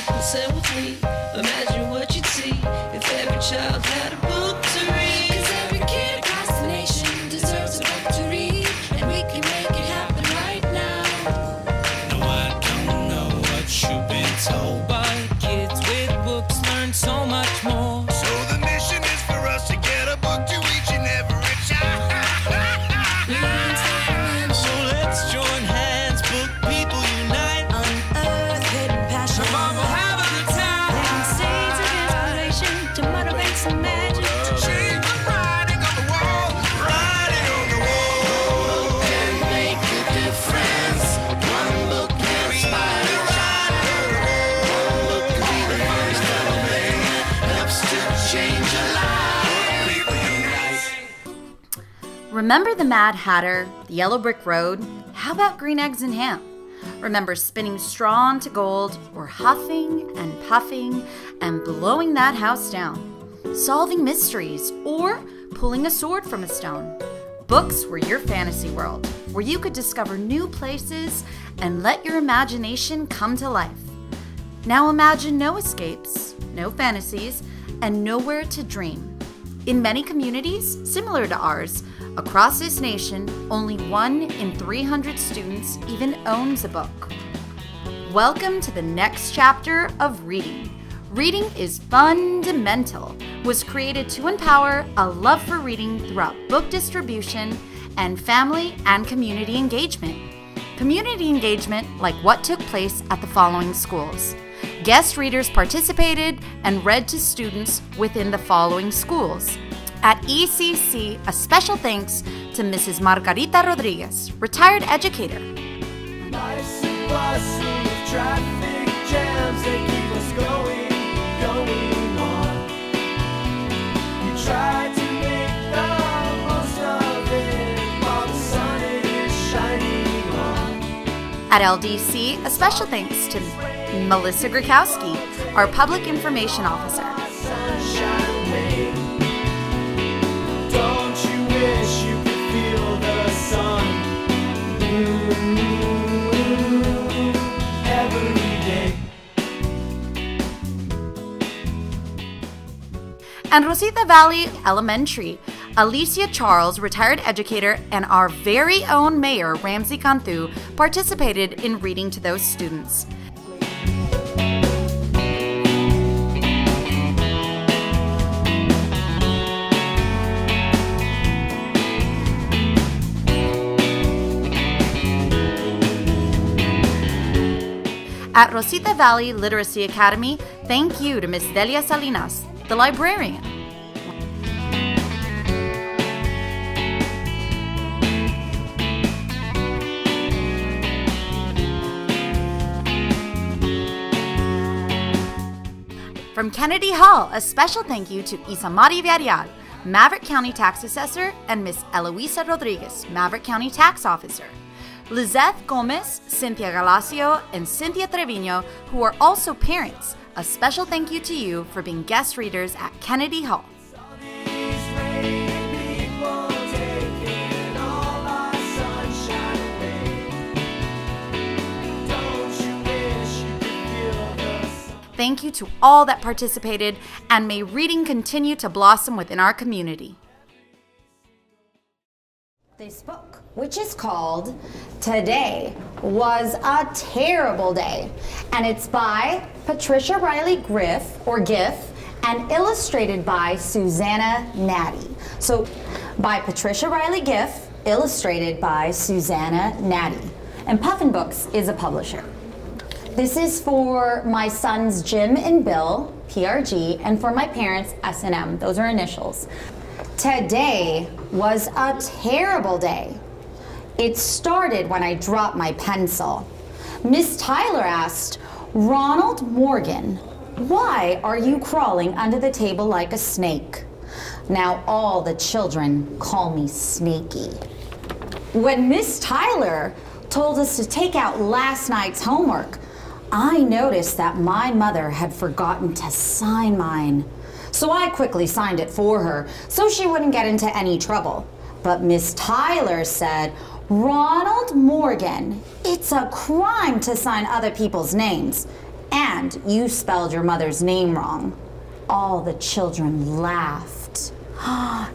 Listen with me, imagine what you'd see if every child had a book to read. 'Cause every kid across the nation deserves a book to read, and we can make it happen right now. No, I don't know what you've been told, but kids with books learn so much more. So the mission is for us to get a book to each and every child. So let's join hands, book people unite, Unearth hidden passion. come on, we'll have a good time. Living seeds of inspiration to motivate some magic. To change the writing on the wall, writing on the wall. Can make a difference. One book can inspire a child. One book can be the first little thing that helps to change a life. People unite. Remember the Mad Hatter, the Yellow Brick Road? How about green eggs and ham? Remember spinning straw into gold, or huffing and puffing and blowing that house down? Solving mysteries, or pulling a sword from a stone? Books were your fantasy world, where you could discover new places and let your imagination come to life. Now imagine no escapes, no fantasies, and nowhere to dream. In many communities, similar to ours, across this nation, only 1 in 300 students even owns a book. Welcome to the next chapter of reading. Reading is Fundamental was created to empower a love for reading throughout book distribution and family and community engagement. Community engagement like what took place at the following schools. Guest readers participated and read to students within the following schools. At ECC, a special thanks to Mrs. Margarita Rodriguez, retired educator. Life's a bustle of traffic jams, they keep us going on. We try to make the most of it while the sun is shining on. At LDC, a special thanks to Melissa Grikowski, our public information officer. Sunshine rain. Don't you wish you could feel the sun every day? And Rosita Valley Elementary, Alicia Charles, retired educator, and our very own mayor, Ramsey Cantu, participated in reading to those students. At Rosita Valley Literacy Academy, thank you to Miss Delia Salinas, the librarian. From Kennedy Hall, a special thank you to Isamari Villarreal, Maverick County Tax Assessor, and Miss Eloisa Rodriguez, Maverick County Tax Officer. Lizeth Gomez, Cynthia Galacio, and Cynthia Trevino, who are also parents, a special thank you to you for being guest readers at Kennedy Hall. These rainy people taking all our sunshine away. Don't you wish you could feel the sun? Thank you to all that participated, and may reading continue to blossom within our community. This book, which is called Today Was a Terrible Day, and it's by Patricia Riley Giff and illustrated by Susanna Natty. So by Patricia Riley Giff, illustrated by Susanna Natty. And Puffin Books is a publisher. This is for my sons Jim and Bill, PRG, and for my parents, S&M. Those are initials. Today was a terrible day. It started when I dropped my pencil. Miss Tyler asked, "Ronald Morgan, why are you crawling under the table like a snake?" Now all the children call me Snaky. When Miss Tyler told us to take out last night's homework, I noticed that my mother had forgotten to sign mine. So I quickly signed it for her so she wouldn't get into any trouble. But Miss Tyler said, "Ronald Morgan, it's a crime to sign other people's names. And and you spelled your mother's name wrong." All the children laughed.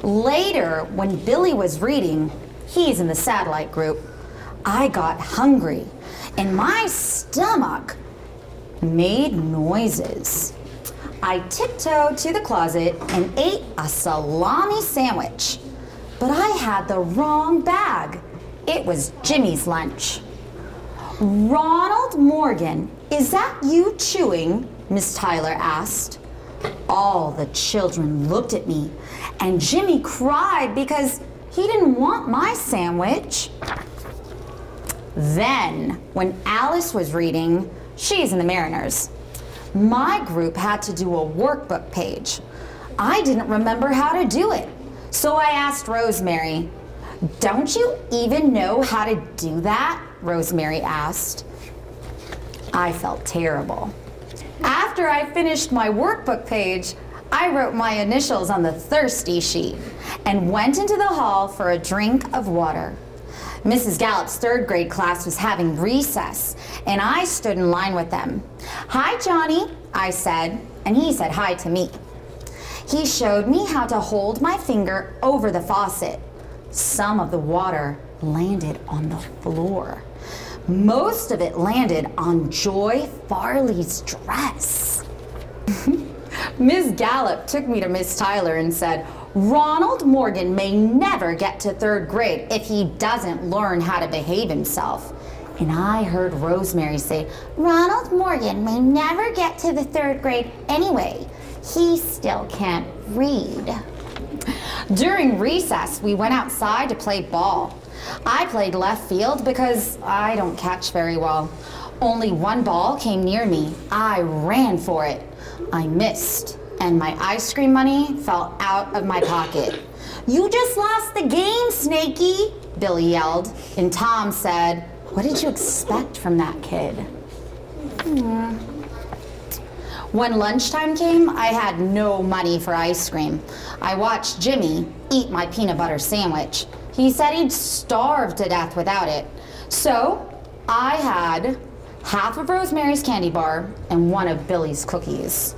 Later, when Billy was reading, he's in the satellite group, I got hungry and my stomach made noises. I tiptoed to the closet and ate a salami sandwich, but I had the wrong bag. It was Jimmy's lunch. "Ronald Morgan, is that you chewing?" Miss Tyler asked. All the children looked at me, and Jimmy cried because he didn't want my sandwich. Then, when Alice was reading, she's in the Mariners, my group had to do a workbook page. I didn't remember how to do it, so I asked Rosemary. "Don't you even know how to do that?" Rosemary asked. I felt terrible. After I finished my workbook page, I wrote my initials on the thirsty sheet and went into the hall for a drink of water. Mrs. Gallup's third grade class was having recess, and I stood in line with them. "Hi, Johnny," I said, and he said hi to me. He showed me how to hold my finger over the faucet. Some of the water landed on the floor. Most of it landed on Joy Farley's dress. Miss Gallup took me to Miss Tyler and said, "Ronald Morgan may never get to third grade if he doesn't learn how to behave himself." And I heard Rosemary say, "Ronald Morgan may never get to the third grade anyway. He still can't read." During recess, we went outside to play ball. I played left field because I don't catch very well. Only one ball came near me. I ran for it. I missed, and my ice cream money fell out of my pocket. "You just lost the game, Snakey," Billy yelled, and Tom said, "What did you expect from that kid?" When lunchtime came, I had no money for ice cream. I watched Jimmy eat my peanut butter sandwich. He said he'd starve to death without it. So I had half of Rosemary's candy bar and one of Billy's cookies.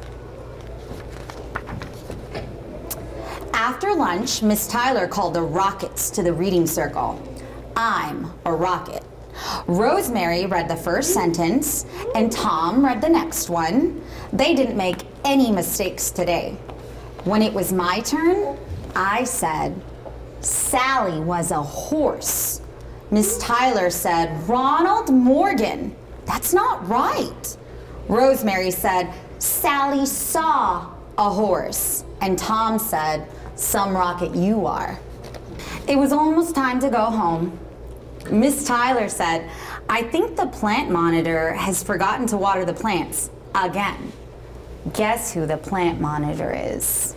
After lunch, Miss Tyler called the Rockets to the reading circle. I'm a rocket. Rosemary read the first sentence, and Tom read the next one. They didn't make any mistakes today. When it was my turn, I said, "Sally was a horse." Miss Tyler said, "Ronald Morgan, that's not right." Rosemary said, "Sally saw a horse." And Tom said, "Some rocket you are." It was almost time to go home. Miss Tyler said, "I think the plant monitor has forgotten to water the plants again." Guess who the plant monitor is?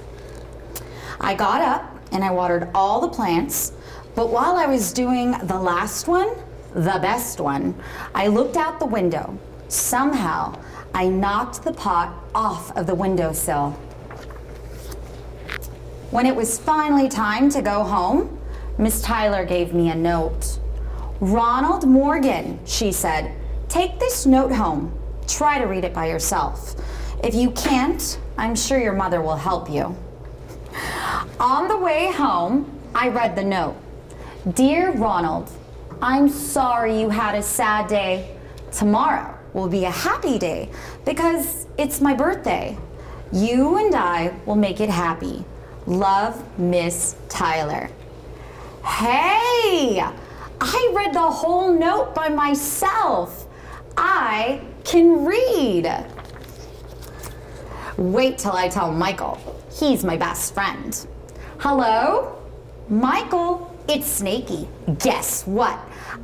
I got up and I watered all the plants, but while I was doing the last one, the best one, I looked out the window. Somehow, I knocked the pot off of the windowsill. When it was finally time to go home, Miss Tyler gave me a note. "Ronald Morgan," she said, "take this note home. Try to read it by yourself. If you can't, I'm sure your mother will help you." On the way home, I read the note. "Dear Ronald, I'm sorry you had a sad day. Tomorrow will be a happy day because it's my birthday. You and I will make it happy. Love, Miss Tyler." Hey! I read the whole note by myself. I can read. Wait till I tell Michael. He's my best friend. "Hello? Michael, it's Snakey. Guess what?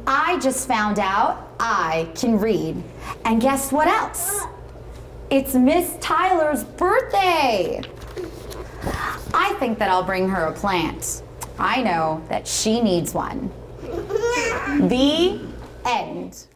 I just found out I can read. And guess what else? It's Miss Tyler's birthday." I think that I'll bring her a plant. I know that she needs one. The end.